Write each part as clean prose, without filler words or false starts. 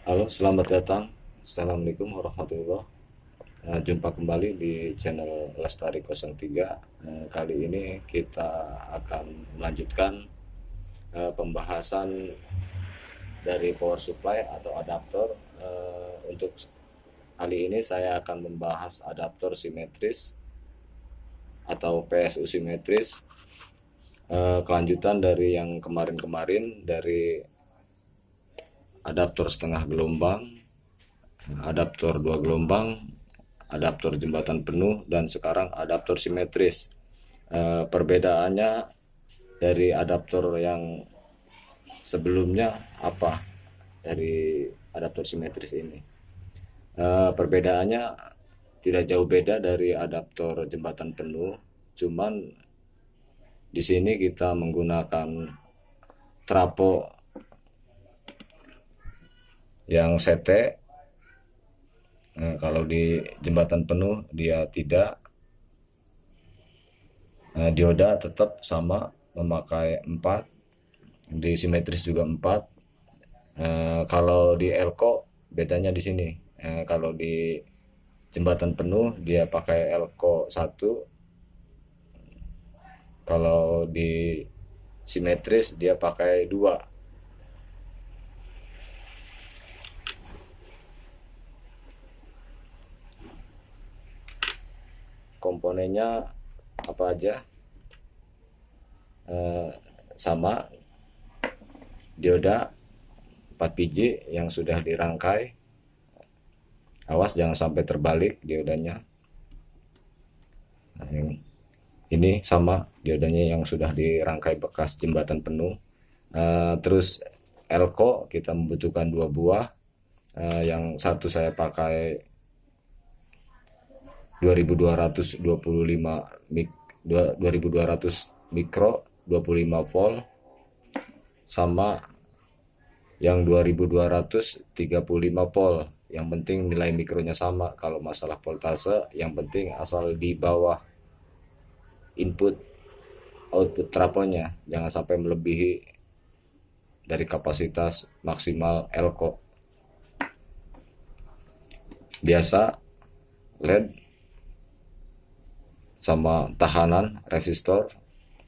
Halo, selamat datang. Assalamualaikum warahmatullahi wabarakatuh. Jumpa kembali di channel Lestari 03. Kali ini kita akan melanjutkan pembahasan dari power supply atau adaptor. Untuk kali ini saya akan membahas adaptor simetris atau PSU simetris. Kelanjutan dari yang kemarin-kemarin, dari adaptor setengah gelombang, adaptor 2 gelombang, adaptor jembatan penuh, dan sekarang adaptor simetris. Perbedaannya dari adaptor yang sebelumnya apa, dari adaptor simetris ini? Perbedaannya tidak jauh beda dari adaptor jembatan penuh, cuman di sini kita menggunakan trapo yang CT. Kalau di jembatan penuh dia tidak. Dioda tetap sama, memakai 4, di simetris juga 4. Kalau di elko bedanya di sini. Kalau di jembatan penuh dia pakai elko 1, kalau di simetris dia pakai 2. Komponennya apa aja? Sama, dioda 4 biji yang sudah dirangkai. Awas jangan sampai terbalik diodanya. Nah, ini sama diodanya yang sudah dirangkai bekas jembatan penuh. Terus elko kita membutuhkan 2 buah. Yang satu saya pakai 2225 mikro 25 volt, sama yang 2235 volt. Yang penting nilai mikronya sama. Kalau masalah voltase yang penting asal di bawah input output trafonya, jangan sampai melebihi dari kapasitas maksimal elko. Biasa LED sama tahanan resistor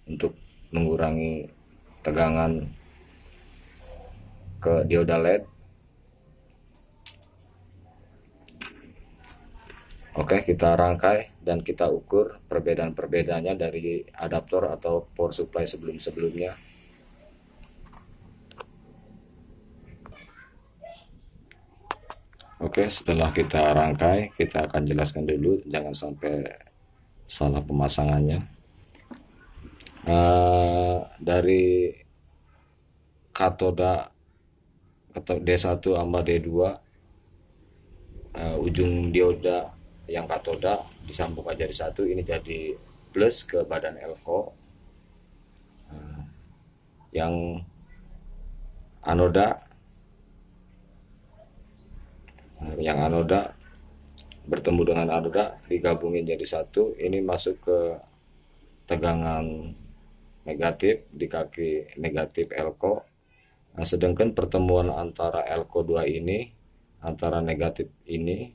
untuk mengurangi tegangan ke dioda LED. Oke, kita rangkai dan kita ukur perbedaan-perbedaannya dari adaptor atau power supply sebelum-sebelumnya. Oke, setelah kita rangkai, kita akan jelaskan dulu, jangan sampai salah pemasangannya. Dari katoda D1 sama D2, ujung dioda yang katoda disambung aja di satu, ini jadi plus ke badan elko. Yang anoda bertemu dengan anoda digabungin jadi satu, ini masuk ke tegangan negatif di kaki negatif elko. Nah, sedangkan pertemuan antara elko 2 ini, antara negatif ini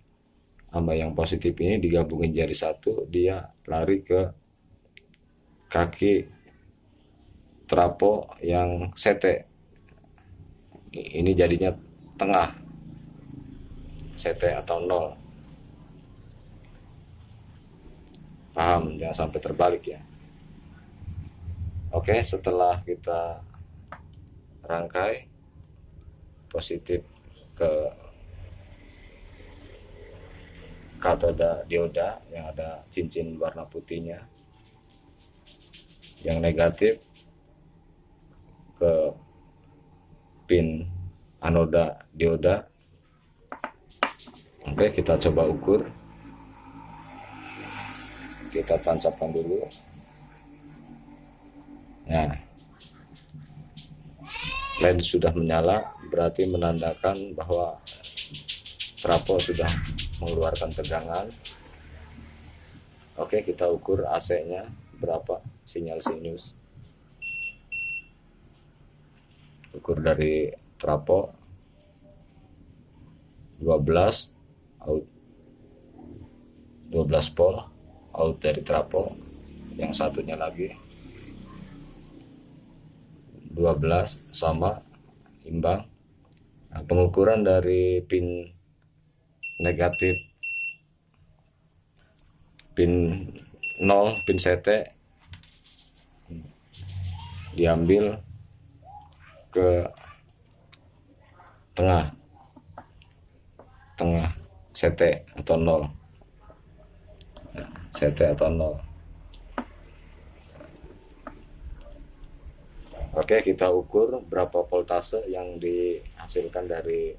sama yang positif ini digabungin jadi satu, dia lari ke kaki trapo yang CT. Ini jadinya tengah CT atau 0. Paham, jangan sampai terbalik ya. Oke, setelah kita rangkai positif ke katoda dioda yang ada cincin warna putihnya, yang negatif ke pin anoda dioda. Oke, kita coba ukur. Kita tancapkan dulu. Nah, LED sudah menyala, berarti menandakan bahwa trafo sudah mengeluarkan tegangan. Oke, kita ukur AC-nya berapa, sinyal sinus. Ukur dari trafo 12 out, 12 pol out dari trafo, yang satunya lagi 12 sama imbang. Nah, pengukuran dari pin negatif, pin 0, pin CT diambil ke tengah CT atau 0. Nah, CT atau 0. Oke, kita ukur berapa voltase yang dihasilkan dari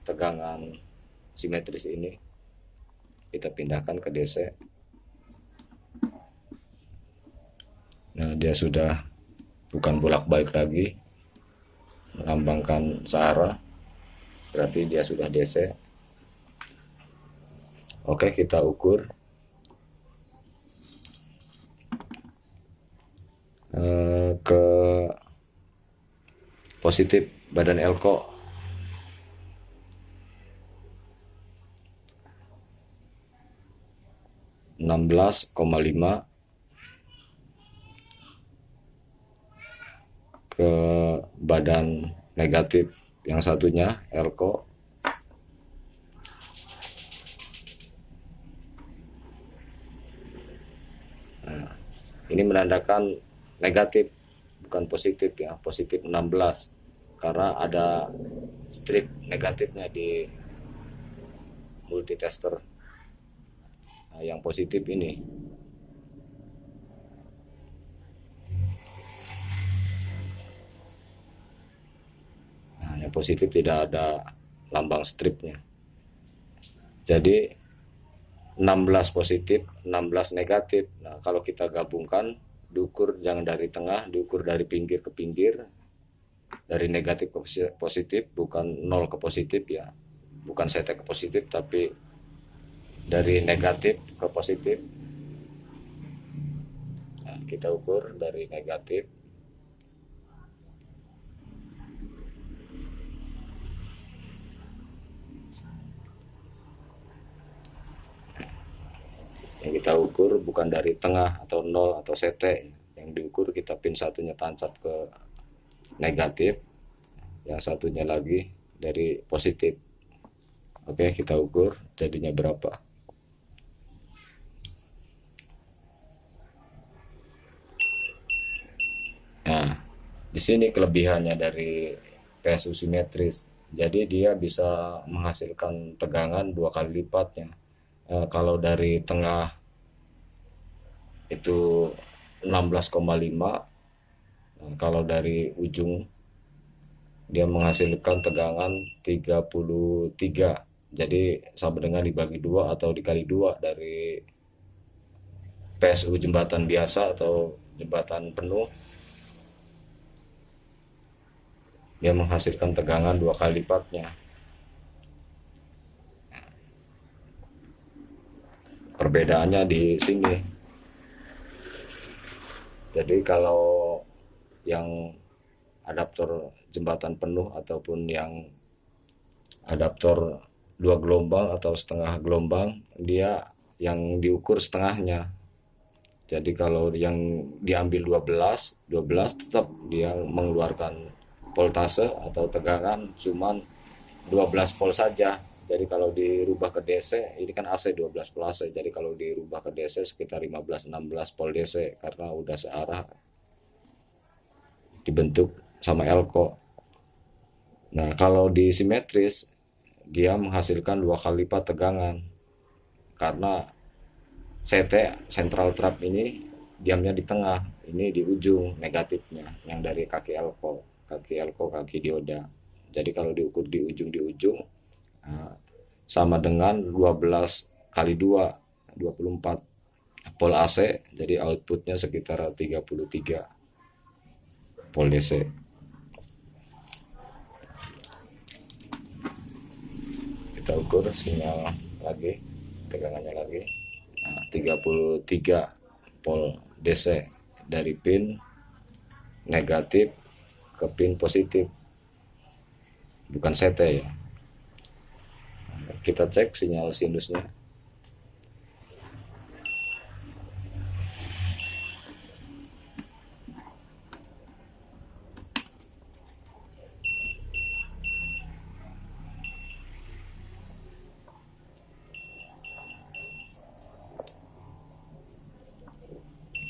tegangan simetris ini. Kita pindahkan ke DC. Nah, dia sudah bukan bolak-balik lagi, melambangkan searah, berarti dia sudah DC. Oke, kita ukur ke positif badan elko. (16,5) ke badan negatif yang satunya elko. Nah, ini menandakan negatif, bukan positif ya, positif 16, karena ada strip negatifnya di multitester. Nah, yang positif ini. Nah, yang positif tidak ada lambang stripnya. Jadi 16 positif, 16 negatif. Nah, kalau kita gabungkan, diukur jangan dari tengah, diukur dari pinggir ke pinggir, dari negatif ke positif, bukan 0 ke positif ya, bukan CT ke positif, tapi dari negatif ke positif. Nah, kita ukur dari negatif yang kita ukur bukan dari tengah atau 0 atau CT. Yang diukur kita pin satunya tancap ke negatif, yang satunya lagi dari positif. Oke, kita ukur jadinya berapa. Nah, di sini kelebihannya dari PSU simetris. Jadi dia bisa menghasilkan tegangan 2 kali lipatnya. Kalau dari tengah itu 16,5, kalau dari ujung dia menghasilkan tegangan 33. Jadi sama dengan dibagi 2 atau dikali 2 dari PSU jembatan biasa atau jembatan penuh. Dia menghasilkan tegangan 2 kali lipatnya. Perbedaannya di sini. Jadi kalau yang adaptor jembatan penuh ataupun yang adaptor 2 gelombang atau setengah gelombang, dia yang diukur setengahnya. Jadi kalau yang diambil 12 tetap dia mengeluarkan voltase atau tegangan cuman 12 volt saja. Jadi kalau dirubah ke DC, ini kan AC 12 volt AC. Jadi kalau dirubah ke DC sekitar 15-16 volt DC karena udah searah dibentuk sama elko. Nah, kalau di simetris dia menghasilkan 2 kali lipat tegangan karena CT central trap ini diamnya di tengah, ini di ujung negatifnya yang dari kaki elko, kaki dioda. Jadi kalau diukur di ujung sama dengan 12 kali 2, 24 volt AC, jadi outputnya sekitar 33 volt DC. Kita ukur sinyal lagi, tegangannya lagi. Nah, 33 volt DC dari pin negatif ke pin positif, bukan CT ya. Kita cek sinyal sinusnya.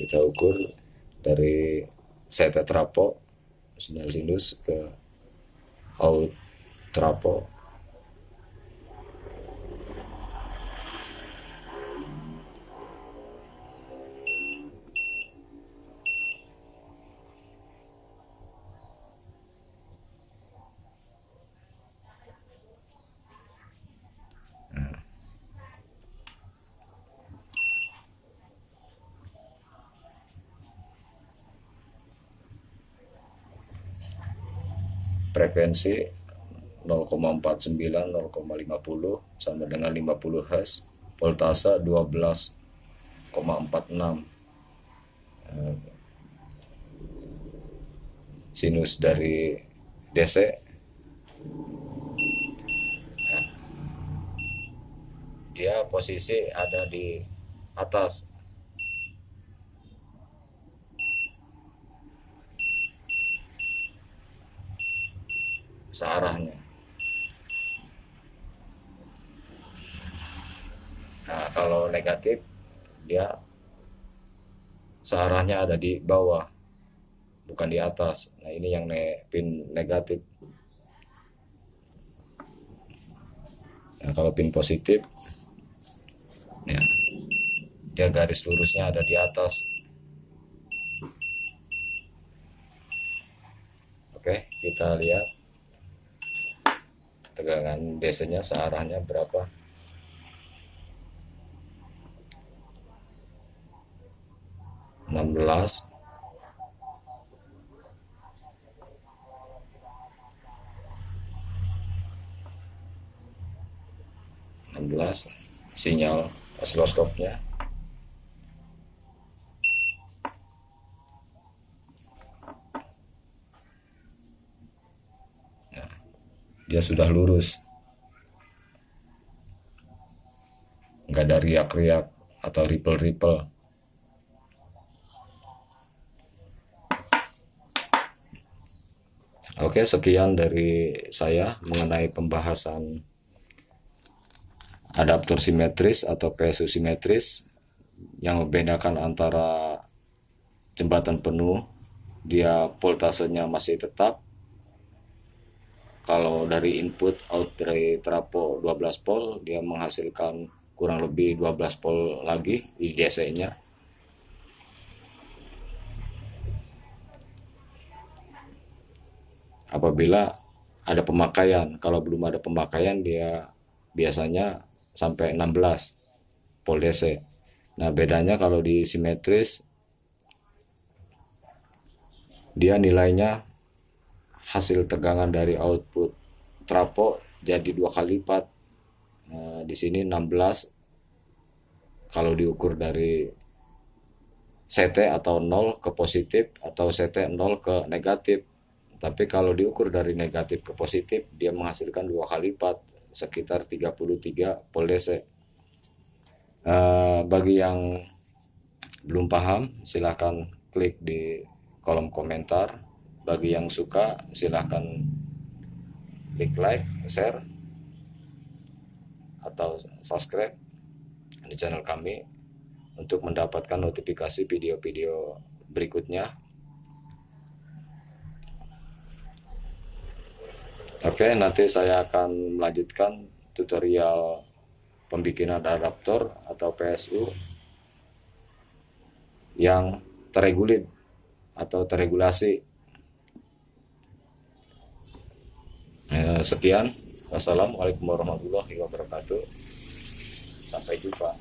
Kita ukur dari CT trapo sinyal sinus ke out trapo. Frekuensi 0,49 0,50 sama dengan 50 Hz, voltase 12,46. Sinus dari DC dia posisi ada di atas, searahnya. Nah, kalau negatif dia searahnya ada di bawah, bukan di atas. Nah, ini yang pin negatif. Nah, kalau pin positif ya, dia garis lurusnya ada di atas. Oke, kita lihat tegangan DC-nya searahnya berapa. Enam belas sinyal osiloskopnya. Nah, dia sudah lurus, nggak ada riak-riak atau ripple-ripple. Oke, sekian dari saya mengenai pembahasan adaptor simetris atau PSU simetris yang membedakan antara jembatan penuh, dia voltasenya masih tetap. Kalau dari input out dari trapo 12 volt, dia menghasilkan kurang lebih 12 volt lagi di DC-nya. Apabila ada pemakaian, kalau belum ada pemakaian dia biasanya sampai 16 volt DC. Nah, bedanya kalau di simetris dia nilainya hasil tegangan dari output trapo jadi 2 kali lipat. Nah, di sini 16 kalau diukur dari CT atau 0 ke positif atau CT 0 ke negatif. Tapi kalau diukur dari negatif ke positif, dia menghasilkan 2 kali lipat, sekitar 33 volt DC. Bagi yang belum paham, silahkan klik di kolom komentar. Bagi yang suka, silahkan klik like, share, atau subscribe di channel kami untuk mendapatkan notifikasi video-video berikutnya. Oke, nanti saya akan melanjutkan tutorial pembikinan adaptor atau PSU yang terregulir atau terregulasi. Sekian, wassalamualaikum warahmatullahi wabarakatuh. Sampai jumpa.